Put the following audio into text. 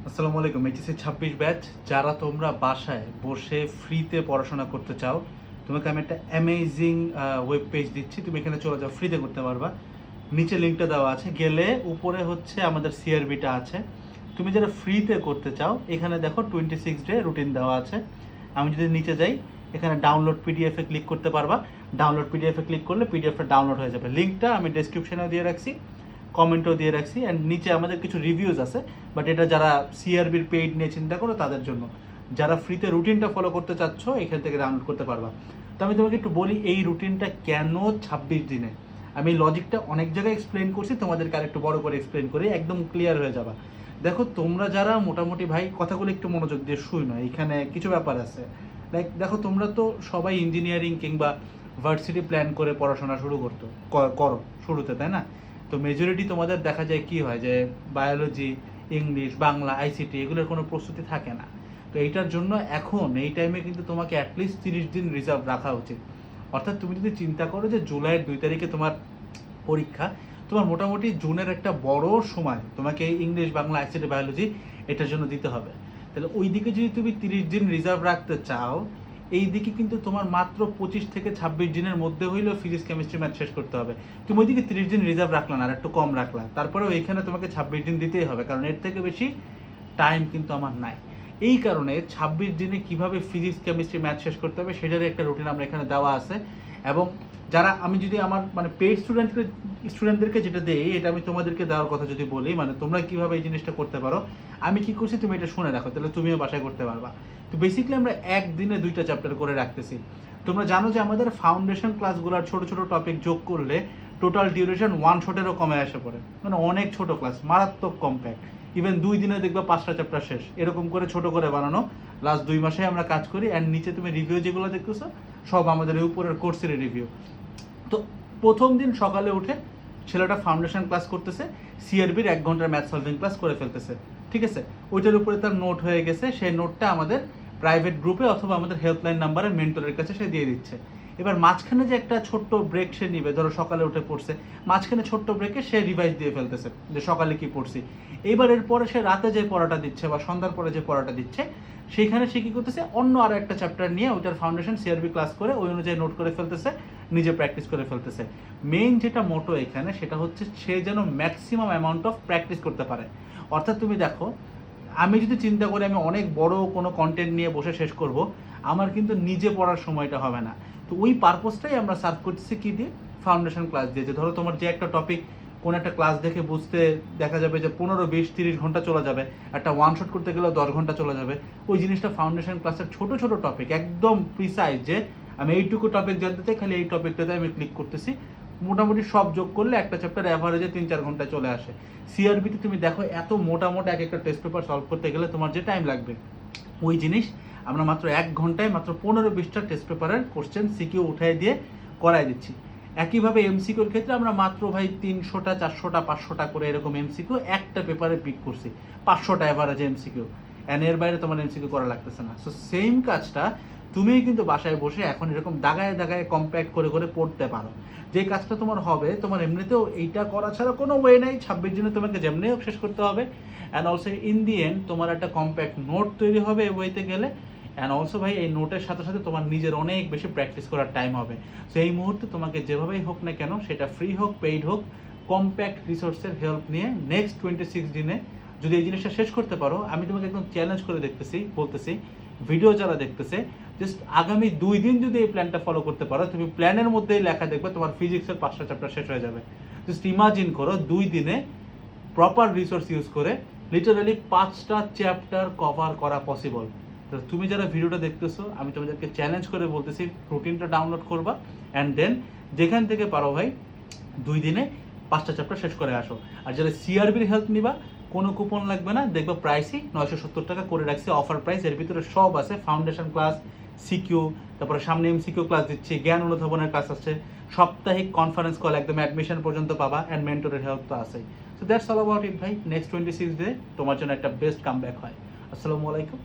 আসসালামু আলাইকুম। HSC 26 batch যারা তোমরা বাসায় বসে ফ্রিতে পড়াশোনা করতে চাও, তোমাকে আমি একটা অ্যামেজিং ওয়েব পেজ দিচ্ছি। তুমি এখানে চলে যাও, ফ্রিতে করতে পারবা। নিচে লিঙ্কটা দেওয়া আছে, গেলে উপরে হচ্ছে আমাদের সিআরবিটা আছে। তুমি যারা ফ্রিতে করতে চাও এখানে দেখো 26 ডে রুটিন দেওয়া আছে। আমি যদি নিচে যাই, এখানে ডাউনলোড পিডিএফে ক্লিক করতে পারবা। ডাউনলোড পিডিএফে ক্লিক করলে পিডিএফটা ডাউনলোড হয়ে যাবে। লিঙ্কটা আমি ডেসক্রিপশনেও দিয়ে রাখছি, কমেন্টও দিয়ে রাখছি, অ্যান্ড নিচে আমাদের কিছু রিভিউজ আছে। বাট এটা যারা সিআরবির পেইড নিয়ে চিন্তা করো তাদের জন্য। যারা ফ্রিতে রুটিনটা ফলো করতে চাচ্ছ এখান থেকে ডাউনলোড করতে পারবা। তো আমি তোমাকে একটু বলি এই রুটিনটা কেন 26 দিনে। আমি লজিকটা অনেক জায়গায় এক্সপ্লেন করছি, তোমাদেরকে আর একটু বড় করে এক্সপ্লেন করি, একদম ক্লিয়ার হয়ে যাবা। দেখো তোমরা যারা মোটামুটি ভাই কথাগুলো একটু মনোযোগ দিয়ে শুনো, এখানে কিছু ব্যাপার আছে। লাইক দেখো তোমরা তো সবাই ইঞ্জিনিয়ারিং কিংবা ভার্সিটি প্ল্যান করে পড়াশোনা শুরু করো শুরুতে, তাই না? তো মেজরিটি তোমাদের দেখা যায় কি হয় যে বায়োলজি, ইংলিশ, বাংলা, আইসিটি এগুলোর কোনো প্রস্তুতি থাকে না। তো এইটার জন্য এখন এই টাইমে কিন্তু তোমাকে অ্যাটলিস্ট 30 দিন রিজার্ভ রাখা উচিত। অর্থাৎ তুমি যদি চিন্তা করো যে জুলাইয়ের 2 তারিখে তোমার পরীক্ষা, তোমার মোটামুটি জুনের একটা বড় সময় তোমাকে ইংলিশ, বাংলা, আইসিটি, বায়োলজি এটার জন্য দিতে হবে। তাহলে ওই দিকে যদি তুমি 30 দিন রিজার্ভ রাখতে চাও, এই দিকে কিন্তু তোমার মাত্র 25 থেকে 26 দিনের মধ্যে হইলেও ফিজিক্স, কেমিস্ট্রি, ম্যাথ শেষ করতে হবে। তুমি ওইদিকে 30 দিন রিজার্ভ রাখলা না, আর একটু কম রাখলা, তারপরেও এখানে তোমাকে 26 দিন দিতেই হবে, কারণ এর থেকে বেশি টাইম কিন্তু আমার নাই। এই কারণে 26 দিনে কিভাবে ফিজিক্স, কেমিস্ট্রি, ম্যাথ শেষ করতে হবে সেটারই একটা রুটিন আমরা এখানে দেওয়া আছে। এবং যারা আমি যদি আমার মানে পেইড স্টুডেন্টদেরকে যেটা দেই, এটা আমি তোমাদেরকে দেওয়ার কথা যদি বলি, মানে তোমরা কিভাবে এই জিনিসটা করতে পারো, আমি কি করছি তুমি এটা শুনে রাখো, তাহলে তুমিও বাসায় করতে পারবা। তো বেসিক্যালি আমরা একদিনে 2টা চ্যাপ্টার করে রাখতেছি। তোমরা জানো যে আমাদের ফাউন্ডেশন ক্লাসগুলোর ছোট ছোট টপিক যোগ করলে টোটাল ডিউরেশন 1 শটেরও কমে আসে পড়ে, মানে অনেক ছোট ক্লাস, মারাত্মক কম্প্যাক্ট। ইভেন 2 দিনে দেখবা 5টা চ্যাপ্টার শেষ, এরকম করে ছোট করে বানানো। লাস্ট 2 মাসে আমরা কাজ করি। অ্যান্ড নিচে তুমি রিভিউ যেগুলো দেখতেছো সব আমাদের এই উপরের কোর্সের রিভিউ। তো প্রথম দিন সকালে উঠে ছেলেটা ফাউন্ডেশন ক্লাস করতেছে, সিআরবির 1 ঘন্টার ম্যাথ সলভিং ক্লাস করে ফেলতেছে, ঠিক আছে? ওইটার উপরে তার নোট হয়ে গেছে, সেই নোটটা আমাদের প্রাইভেট গ্রুপে অথবা আমাদের হেল্পলাইন নাম্বারে মেন্টরের কাছে সে দিয়ে দিচ্ছে। এবার মাঝখানে যে একটা ছোট্ট ব্রেক সে নিবে, ধরো সকালে উঠে পড়ছে, মাঝখানে ছোট্ট ব্রেকে সে রিভাইজ দিয়ে ফেলতেছে যে সকালে কি পড়ছি। এবার এরপরে সে রাতে যে পড়াটা দিচ্ছে বা সন্ধ্যার পরে যে পড়াটা দিচ্ছে, সেইখানে সে কি করতেছে, অন্য আরো একটা চ্যাপ্টার নিয়ে ওইটার ফাউন্ডেশন সিআরবি ক্লাস করে ওই অনুযায়ী নোট করে ফেলতেছে, নিজে প্র্যাকটিস করে ফেলতেছে। মেইন যেটা মোটো এখানে সেটা হচ্ছে সে যেন ম্যাক্সিমাম অ্যামাউন্ট অফ প্র্যাকটিস করতে পারে। অর্থাৎ তুমি দেখো, আমি যদি চিন্তা করি আমি অনেক বড় কোনো কন্টেন্ট নিয়ে বসে শেষ করব, আমার কিন্তু নিজে পড়ার সময়টা হবে না। তো ওই পারপোজটাই আমরা সার্ভ করতেছি কি দিয়ে, ফাউন্ডেশন ক্লাস দিয়ে। যে ধরো তোমার যে একটা টপিক কোন একটা ক্লাস দেখে বুঝতে দেখা যাবে যে 15, 20, 30 ঘন্টা চলে যাবে, একটা ওয়ান শট করতে গেলেও 10 ঘন্টা চলে যাবে। ওই জিনিসটা ফাউন্ডেশন ক্লাসের ছোট ছোট টপিক একদম প্রিসাইজ, যে আমি এইটুকু টপিক জানতে চাই, খালি এই টপিকটাতে আমি ক্লিক করতেছি, মোটামুটি সব যোগ করলে একটা চ্যাপ্টার অ্যাভারেজে 3-4 ঘন্টায় চলে আসে। সিআরবিতে তুমি দেখো এত মোটা মোটা এক একটা টেস্ট পেপার সলভ করতে গেলে তোমার যে টাইম লাগবে, ওই জিনিস আমরা মাত্র 1 ঘন্টায় মাত্র 15-20টা টেস্ট পেপারের কোশ্চেন সিকিউ উঠাই দিয়ে করাই দিচ্ছি। একইভাবে এমসিকিউর ক্ষেত্রে আমরা মাত্র ভাই 300টা, 400টা, 500টা করে এরকম এমসিকিউ একটা পেপারে পিক করছি, 500টা অ্যাভারেজে এমসিকিউ। অ্যান্ড এর বাইরে তোমার এমসিকিউ করা লাগতেছে না। সো সেম কাজটা তুমিই কিন্তু বাসায় বসে এখন এরকম দাগায় দাগায় কম্প্যাক্ট করে করে পড়তে পারো। যে কাজটা তোমার হবে, তোমার এমনিতেও এইটা করা ছাড়া কোনো ওয়ে নেই, 26 দিনে তোমাকে যেমনি হোক শেষ করতে হবে। And also in the end তোমার একটা কম্প্যাক্ট নোট তৈরি হবে এই বইতে গেলে। অ্যান্ড অলসো ভাই এই নোটের সাথে সাথে তোমার নিজের অনেক বেশি প্র্যাকটিস করার টাইম হবে। সো এই মুহূর্তে তোমাকে যেভাবেই হোক না কেন, সেটা ফ্রি হোক পেইড হোক, কম্প্যাক্ট রিসোর্সের হেল্প নিয়ে নেক্সট 26 দিনে যদি এই জিনিসটা শেষ করতে পারো, আমি তোমাকে একদম চ্যালেঞ্জ করে বলতেছি, ভিডিও যারা দেখতেছে, জাস্ট আগামী 2 দিন যদি এই প্ল্যানটা ফলো করতে পারো, তুমি প্ল্যানের মধ্যেই লেখা দেখবে তোমার ফিজিক্সের 5টা চ্যাপ্টার শেষ হয়ে যাবে। জাস্ট ইমাজিন করো 2 দিনে প্রপার রিসোর্স ইউজ করে লিটারালি 5টা চ্যাপ্টার কভার করা পসিবল। তো তুমি যারা ভিডিওটা দেখতেছো, আমি তোমাদেরকে চ্যালেঞ্জ করে বলতেছি রুটিনটা ডাউনলোড করবা, অ্যান্ড দেন যেখান থেকে পারো ভাই 2 দিনে 5টা চ্যাপ্টার শেষ করে আসো। আর যারা সিআরবির হেল্প নিবা, কোনো কুপন লাগবে না, দেখবে প্রাইসই 970 টাকা করে রাখছি অফার প্রাইস। এর ভিতরে সব আছে, ফাউন্ডেশন ক্লাস, সিকিউ, তারপরে সামনে এমসিকিউ ক্লাস দিচ্ছি, জ্ঞান অনুধাবনের ক্লাস আছে, সাপ্তাহিক কনফারেন্স কল একদম অ্যাডমিশন পর্যন্ত পাবা, অ্যান্ড মেন্টরের হেল্প তো আছেই। So that's all about it ভাই। নেক্সট 26 ডে তোমার জন্য একটা বেস্ট কামব্যাক হয়। আসসালামু আলাইকুম।